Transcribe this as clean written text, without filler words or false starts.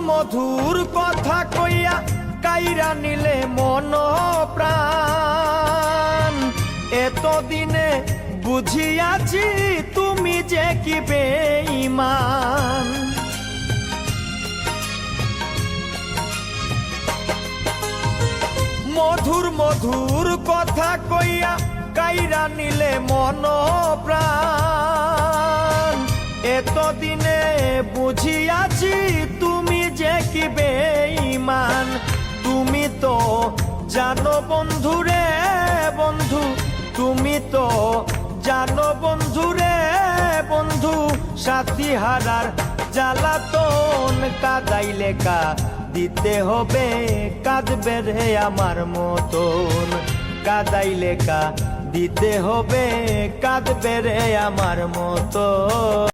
মধুর কথা কইয়া কাইরা নিলে মন প্রাণ। এতদিনে বুঝিয়াছি তুমি যে কি বেঈমান। মধুর মধুর কথা কইয়া কাইরা নিলে মন প্রাণ। এতদিনে বুঝিয়াছি তুমি যে কি বেঈমান। তুমি তো জানো বন্ধুরে বন্ধু, তুমি তো জানো বন্ধুরে বন্ধু, সাথী হারার জ্বালাতন। কাঁদাইলে দিতে হবে কাঁদবে রে আমার মতন। কাঁদাইলে দিতে হবে কাঁদবে রে আমার মতন।